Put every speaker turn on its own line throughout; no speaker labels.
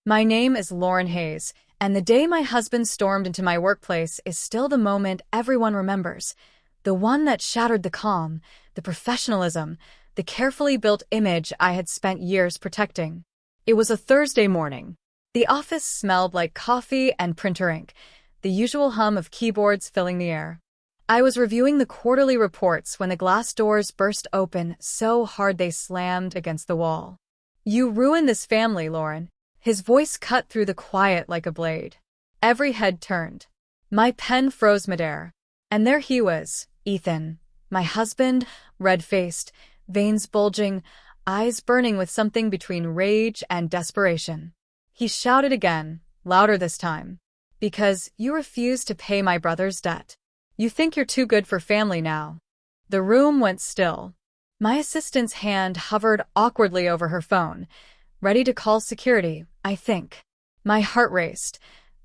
My name is Lauren Hayes, and the day my husband stormed into my workplace is still the moment everyone remembers. The one that shattered the calm, the professionalism, the carefully built image I had spent years protecting. It was a Thursday morning. The office smelled like coffee and printer ink, the usual hum of keyboards filling the air. I was reviewing the quarterly reports when the glass doors burst open so hard they slammed against the wall. "You ruined this family, Lauren." His voice cut through the quiet like a blade. Every head turned. My pen froze midair. And there he was, Ethan, my husband, red-faced, veins bulging, eyes burning with something between rage and desperation. He shouted again, louder this time. "Because you refuse to pay my brother's debt. You think you're too good for family now." The room went still. My assistant's hand hovered awkwardly over her phone, ready to call security, I think. My heart raced,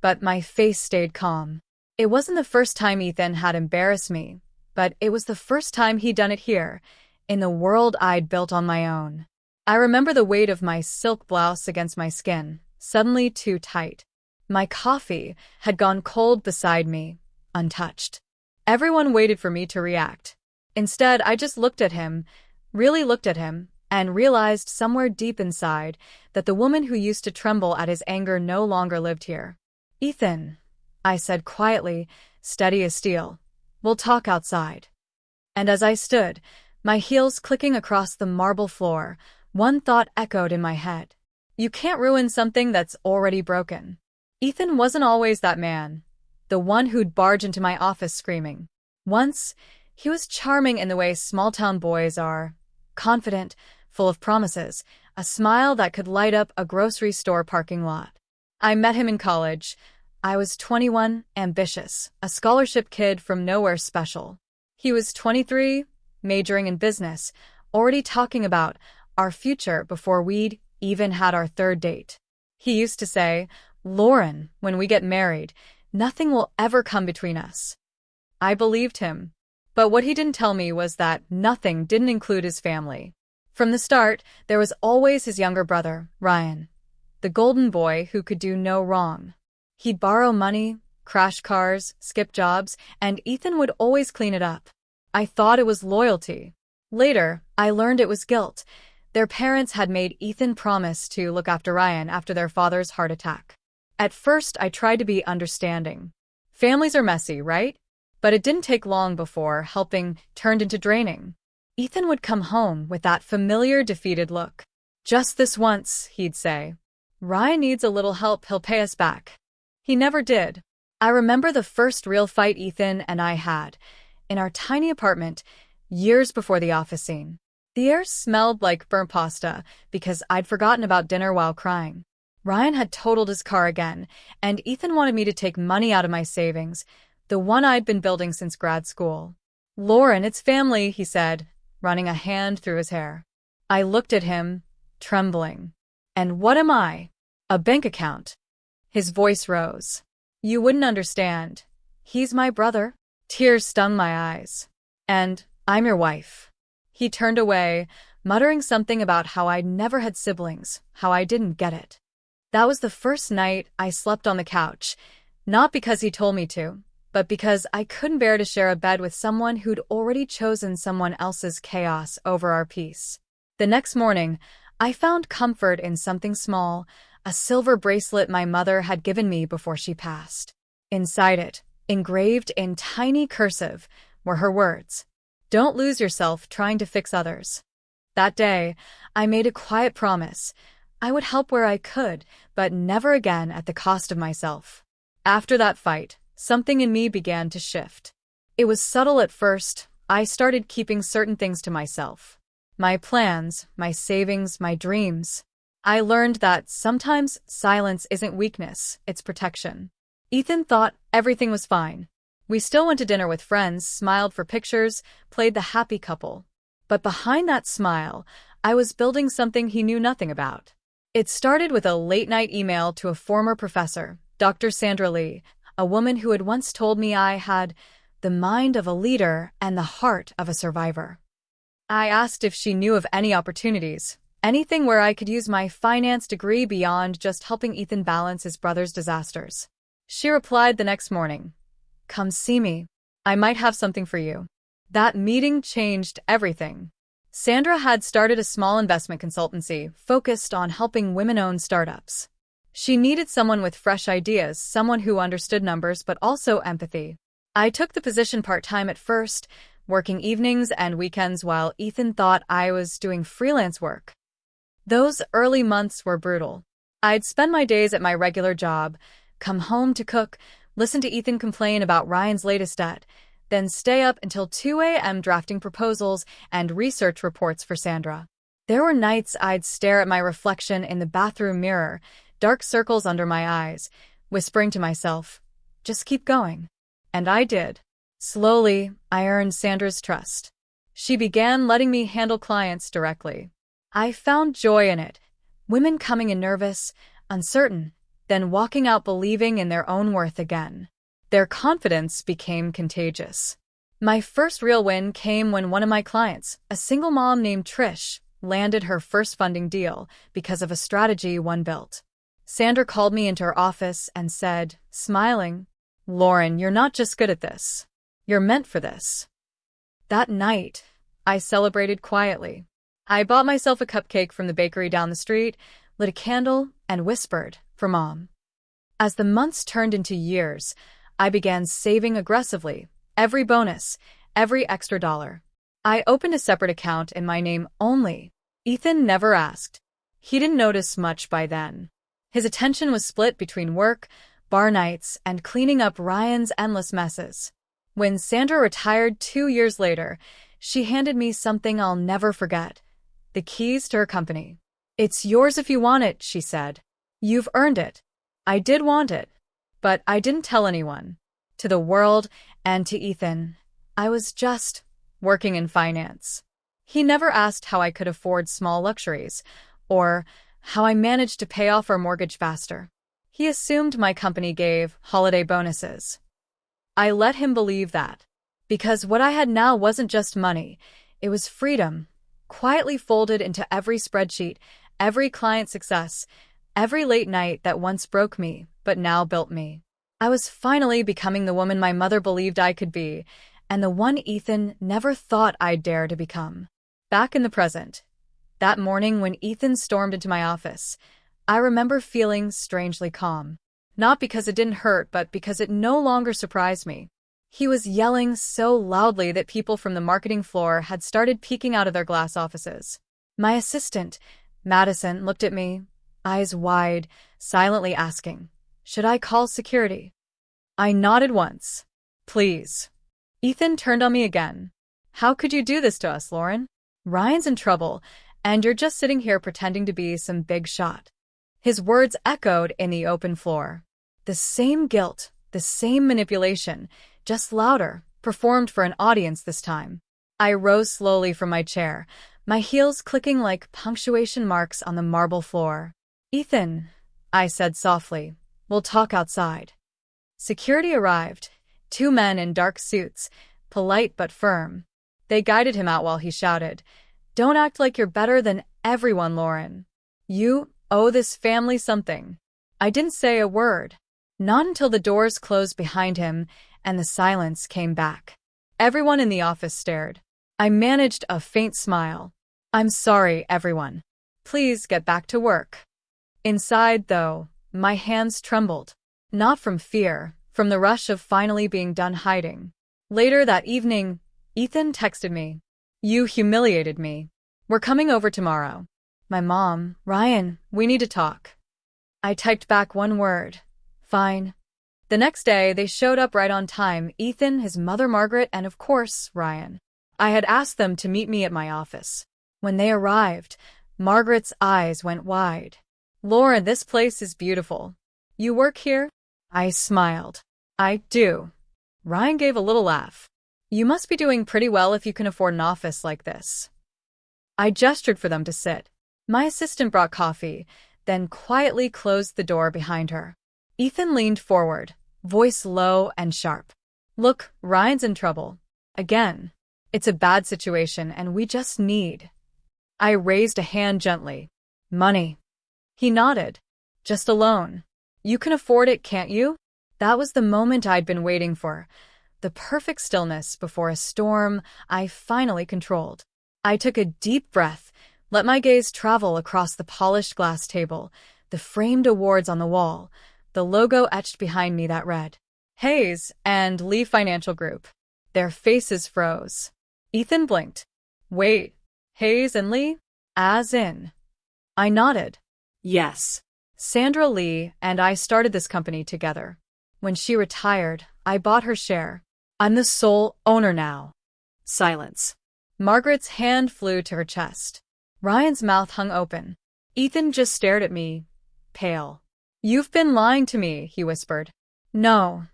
but my face stayed calm. It wasn't the first time Ethan had embarrassed me, but it was the first time he'd done it here, in the world I'd built on my own. I remember the weight of my silk blouse against my skin, suddenly too tight. My coffee had gone cold beside me, untouched. Everyone waited for me to react. Instead, I just looked at him, really looked at him, and realized somewhere deep inside that the woman who used to tremble at his anger no longer lived here. "Ethan," I said quietly, steady as steel, "we'll talk outside." And as I stood, my heels clicking across the marble floor, one thought echoed in my head. You can't ruin something that's already broken. Ethan wasn't always that man, the one who'd barge into my office screaming. Once, he was charming in the way small-town boys are, confident, full of promises, a smile that could light up a grocery store parking lot. I met him in college. I was 21, ambitious, a scholarship kid from nowhere special. He was 23, majoring in business, already talking about our future before we'd even had our third date. He used to say, "Lauren, when we get married, nothing will ever come between us." I believed him. But what he didn't tell me was that nothing didn't include his family. From the start, there was always his younger brother, Ryan, the golden boy who could do no wrong. He'd borrow money, crash cars, skip jobs, and Ethan would always clean it up. I thought it was loyalty. Later, I learned it was guilt. Their parents had made Ethan promise to look after Ryan after their father's heart attack. At first, I tried to be understanding. Families are messy, right? But it didn't take long before helping turned into draining. Ethan would come home with that familiar defeated look. "Just this once," he'd say. "Ryan needs a little help, he'll pay us back." He never did. I remember the first real fight Ethan and I had, in our tiny apartment, years before the office scene. The air smelled like burnt pasta because I'd forgotten about dinner while crying. Ryan had totaled his car again, and Ethan wanted me to take money out of my savings, the one I'd been building since grad school. "Lauren, it's family," he said, running a hand through his hair. I looked at him, trembling. "And what am I? A bank account?" His voice rose. "You wouldn't understand. He's my brother." Tears stung my eyes. "And I'm your wife." He turned away, muttering something about how I'd never had siblings, how I didn't get it. That was the first night I slept on the couch, not because he told me to, but because I couldn't bear to share a bed with someone who'd already chosen someone else's chaos over our peace. The next morning, I found comfort in something small, a silver bracelet my mother had given me before she passed. Inside it, engraved in tiny cursive, were her words, "Don't lose yourself trying to fix others." That day, I made a quiet promise. I would help where I could, but never again at the cost of myself. After that fight, something in me began to shift. It was subtle at first. I started keeping certain things to myself. My plans, my savings, my dreams. I learned that sometimes silence isn't weakness, it's protection. Ethan thought everything was fine. We still went to dinner with friends, smiled for pictures, played the happy couple. But behind that smile, I was building something he knew nothing about. It started with a late-night email to a former professor, Dr. Sandra Lee, a woman who had once told me I had the mind of a leader and the heart of a survivor. I asked if she knew of any opportunities, Anything where I could use my finance degree beyond just helping Ethan balance his brother's disasters. She replied the next morning, "Come see me. I might have something for you." That meeting changed everything. Sandra had started a small investment consultancy focused on helping women-owned startups. She needed someone with fresh ideas, someone who understood numbers but also empathy. I took the position part-time at first, working evenings and weekends while Ethan thought I was doing freelance work. Those early months were brutal. I'd spend my days at my regular job, come home to cook, listen to Ethan complain about Ryan's latest debt, then stay up until 2 a.m. drafting proposals and research reports for Sandra. There were nights I'd stare at my reflection in the bathroom mirror, dark circles under my eyes, whispering to myself, "Just keep going." And I did. Slowly, I earned Sandra's trust. She began letting me handle clients directly. I found joy in it. Women coming in nervous, uncertain, then walking out believing in their own worth again. Their confidence became contagious. My first real win came when one of my clients, a single mom named Trish, landed her first funding deal because of a strategy one built. Sandra called me into her office and said, smiling, "Lauren, you're not just good at this. You're meant for this." That night, I celebrated quietly. I bought myself a cupcake from the bakery down the street, lit a candle, and whispered, "For Mom." As the months turned into years, I began saving aggressively, every bonus, every extra dollar. I opened a separate account in my name only. Ethan never asked. He didn't notice much by then. His attention was split between work, bar nights, and cleaning up Ryan's endless messes. When Sandra retired 2 years later, she handed me something I'll never forget. The keys to her company. "It's yours if you want it," she said. "You've earned it." I did want it, but I didn't tell anyone. To the world and to Ethan, I was just working in finance. He never asked how I could afford small luxuries, or how I managed to pay off our mortgage faster. He assumed my company gave holiday bonuses. I let him believe that, because what I had now wasn't just money, it was freedom, quietly folded into every spreadsheet, every client success, every late night that once broke me, but now built me. I was finally becoming the woman my mother believed I could be, and the one Ethan never thought I'd dare to become. Back in the present, that morning when Ethan stormed into my office, I remember feeling strangely calm. Not because it didn't hurt, but because it no longer surprised me. He was yelling so loudly that people from the marketing floor had started peeking out of their glass offices. My assistant, Madison, looked at me, eyes wide, silently asking, "Should I call security?" I nodded once. "Please." Ethan turned on me again. "How could you do this to us, Lauren? Ryan's in trouble, and you're just sitting here pretending to be some big shot." His words echoed in the open floor. The same guilt, the same manipulation, just louder, performed for an audience this time. I rose slowly from my chair, my heels clicking like punctuation marks on the marble floor. "Ethan," I said softly, "we'll talk outside." Security arrived, 2 men in dark suits, polite but firm. They guided him out while he shouted, "Don't act like you're better than everyone, Lauren. You owe this family something." I didn't say a word. Not until the doors closed behind him and the silence came back. Everyone in the office stared. I managed a faint smile. "I'm sorry, everyone. Please get back to work." Inside, though, my hands trembled. Not from fear, from the rush of finally being done hiding. Later that evening, Ethan texted me. "You humiliated me. We're coming over tomorrow." My mom, "Ryan, we need to talk." I typed back one word. "Fine." The next day, they showed up right on time, Ethan, his mother Margaret, and of course, Ryan. I had asked them to meet me at my office. When they arrived, Margaret's eyes went wide. "Lauren, this place is beautiful. You work here?" I smiled. "I do." Ryan gave a little laugh. "You must be doing pretty well if you can afford an office like this." I gestured for them to sit. My assistant brought coffee, then quietly closed the door behind her. Ethan leaned forward, voice low and sharp. "Look, Ryan's in trouble. Again. It's a bad situation and we just need I raised a hand gently. Money. He nodded. Just a loan. You can afford it, can't you? That was the moment I'd been waiting for. The perfect stillness before a storm I finally controlled. I took a deep breath, let my gaze travel across the polished glass table, the framed awards on the wall, the logo etched behind me that read, Hayes and Lee Financial Group. Their faces froze. Ethan blinked. Wait, Hayes and Lee? As in? I nodded. Yes. Sandra Lee and I started this company together. When she retired, I bought her share. I'm the sole owner now. Silence. Margaret's hand flew to her chest. Ryan's mouth hung open. Ethan just stared at me, pale. You've been lying to me, he whispered. No,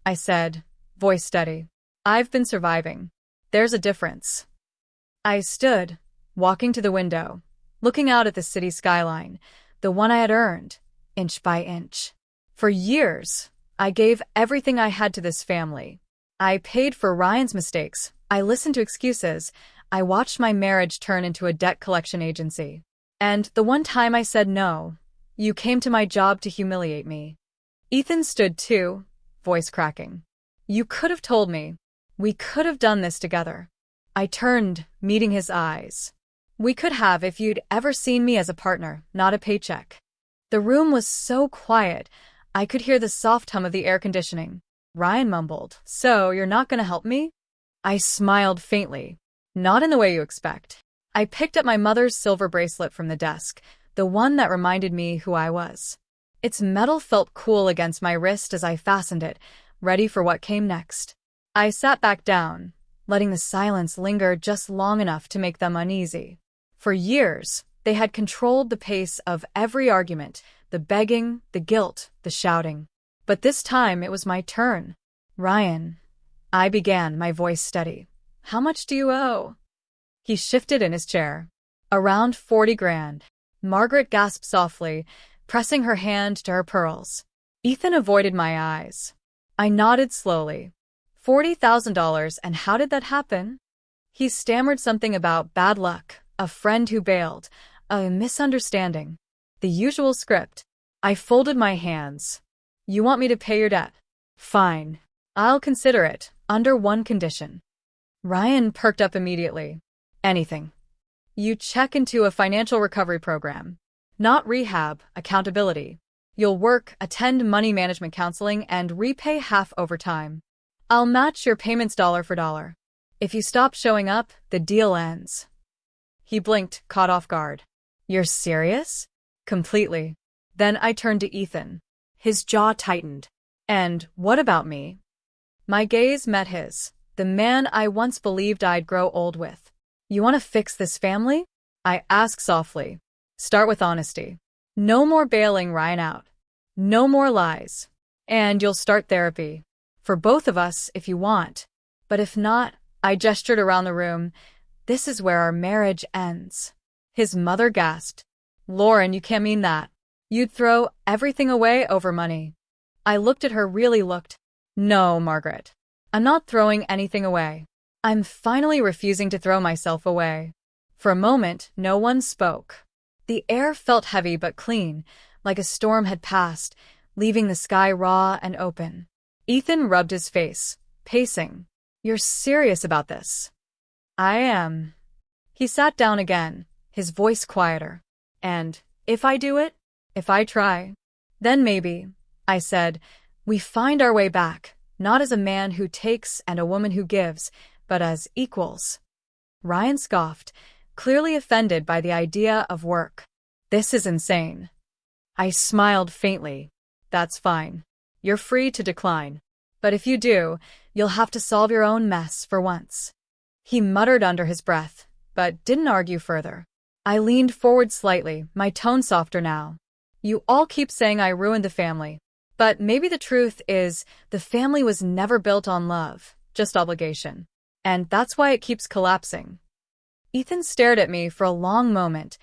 I said, voice steady. I've been surviving. There's a difference. I stood, walking to the window, looking out at the city skyline, the one I had earned, inch by inch. For years, I gave everything I had to this family. I paid for Ryan's mistakes. I listened to excuses. I watched my marriage turn into a debt collection agency. And the one time I said no, you came to my job to humiliate me. Ethan stood too, voice cracking. You could have told me. We could have done this together. I turned, meeting his eyes. We could have if you'd ever seen me as a partner, not a paycheck. The room was so quiet, I could hear the soft hum of the air conditioning. Ryan mumbled, So, you're not going to help me? I smiled faintly. Not in the way you expect. I picked up my mother's silver bracelet from the desk, the one that reminded me who I was. Its metal felt cool against my wrist as I fastened it, ready for what came next. I sat back down, letting the silence linger just long enough to make them uneasy. For years, they had controlled the pace of every argument, the begging, the guilt, the shouting. But this time it was my turn. Ryan, I began, my voice steady. How much do you owe? He shifted in his chair. Around 40 grand. Margaret gasped softly, pressing her hand to her pearls. Ethan avoided my eyes. I nodded slowly. $40,000, and how did that happen? He stammered something about bad luck, a friend who bailed, a misunderstanding. The usual script. I folded my hands. You want me to pay your debt? Fine. I'll consider it, under one condition. Ryan perked up immediately. Anything. You check into a financial recovery program. Not rehab, accountability. You'll work, attend money management counseling, and repay half over time. I'll match your payments dollar for dollar. If you stop showing up, the deal ends. He blinked, caught off guard. You're serious? Completely. Then I turned to Ethan. His jaw tightened. And what about me? My gaze met his, the man I once believed I'd grow old with. You want to fix this family? I asked softly. Start with honesty. No more bailing Ryan out. No more lies. And you'll start therapy. For both of us, if you want. But if not, I gestured around the room. This is where our marriage ends. His mother gasped. Lauren, you can't mean that. You'd throw everything away over money. I looked at her, really looked. No, Margaret. I'm not throwing anything away. I'm finally refusing to throw myself away. For a moment, no one spoke. The air felt heavy but clean, like a storm had passed, leaving the sky raw and open. Ethan rubbed his face, pacing. You're serious about this? I am. He sat down again, his voice quieter. And if I do it? If I try? Then maybe, I said, we find our way back, not as a man who takes and a woman who gives, but as equals. Ryan scoffed, clearly offended by the idea of work. This is insane. I smiled faintly. That's fine. You're free to decline. But if you do, you'll have to solve your own mess for once. He muttered under his breath, but didn't argue further. I leaned forward slightly, my tone softer now. You all keep saying I ruined the family. But maybe the truth is, the family was never built on love, just obligation. And that's why it keeps collapsing. Ethan stared at me for a long moment,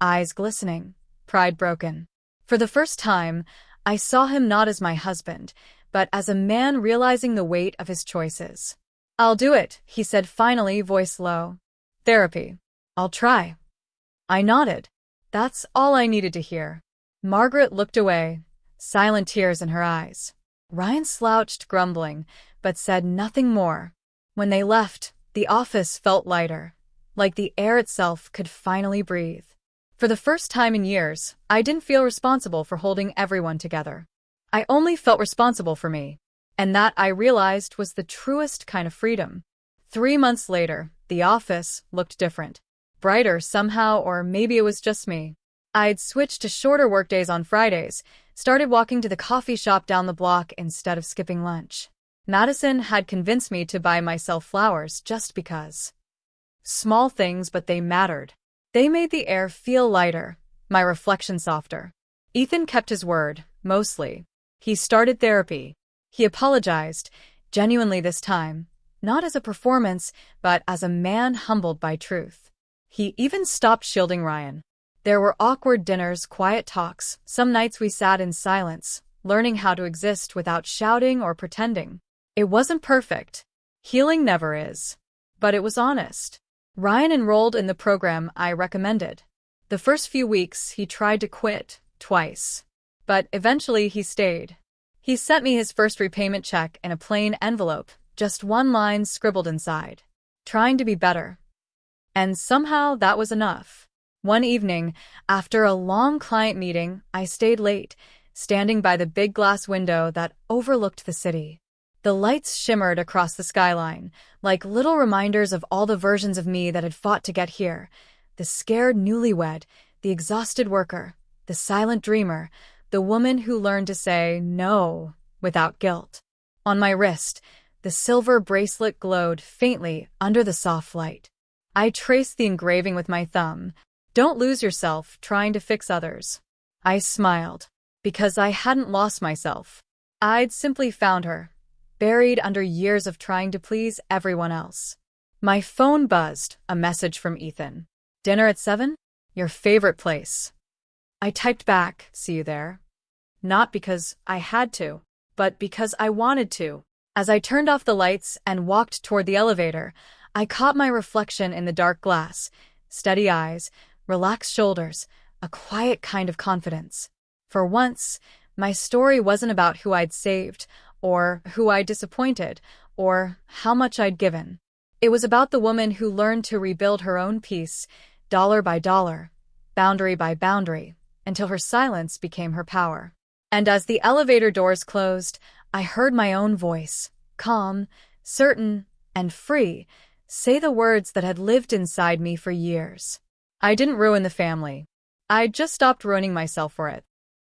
eyes glistening, pride broken. For the first time, I saw him not as my husband, but as a man realizing the weight of his choices. I'll do it, he said finally, voice low. Therapy. I'll try. I nodded. That's all I needed to hear. Margaret looked away, silent tears in her eyes. Ryan slouched, grumbling, but said nothing more. When they left, the office felt lighter, like the air itself could finally breathe. For the first time in years, I didn't feel responsible for holding everyone together. I only felt responsible for me, and that I realized was the truest kind of freedom. 3 months later, the office looked different. Brighter somehow, or maybe it was just me. I'd switched to shorter workdays on Fridays, started walking to the coffee shop down the block instead of skipping lunch. Madison had convinced me to buy myself flowers just because. Small things, but they mattered. They made the air feel lighter, my reflection softer. Ethan kept his word, mostly. He started therapy. He apologized, genuinely this time, not as a performance, but as a man humbled by truth. He even stopped shielding Ryan. There were awkward dinners, quiet talks. Some nights we sat in silence, learning how to exist without shouting or pretending. It wasn't perfect. Healing never is. But it was honest. Ryan enrolled in the program I recommended. The first few weeks, he tried to quit, twice. But eventually he stayed. He sent me his first repayment check in a plain envelope, just one line scribbled inside. Trying to be better. And somehow that was enough. One evening, after a long client meeting, I stayed late, standing by the big glass window that overlooked the city. The lights shimmered across the skyline, like little reminders of all the versions of me that had fought to get here. The scared newlywed, the exhausted worker, the silent dreamer, the woman who learned to say no without guilt. On my wrist, the silver bracelet glowed faintly under the soft light. I traced the engraving with my thumb. Don't lose yourself trying to fix others. I smiled, because I hadn't lost myself. I'd simply found her, buried under years of trying to please everyone else. My phone buzzed, a message from Ethan. Dinner at 7? Your favorite place. I typed back, see you there. Not because I had to, but because I wanted to. As I turned off the lights and walked toward the elevator, I caught my reflection in the dark glass. Steady eyes, relaxed shoulders, a quiet kind of confidence. For once, my story wasn't about who I'd saved, or who I'd disappointed, or how much I'd given. It was about the woman who learned to rebuild her own peace, dollar by dollar, boundary by boundary, until her silence became her power. And as the elevator doors closed, I heard my own voice, calm, certain, and free, say the words that had lived inside me for years. I didn't ruin the family. I just stopped ruining myself for it.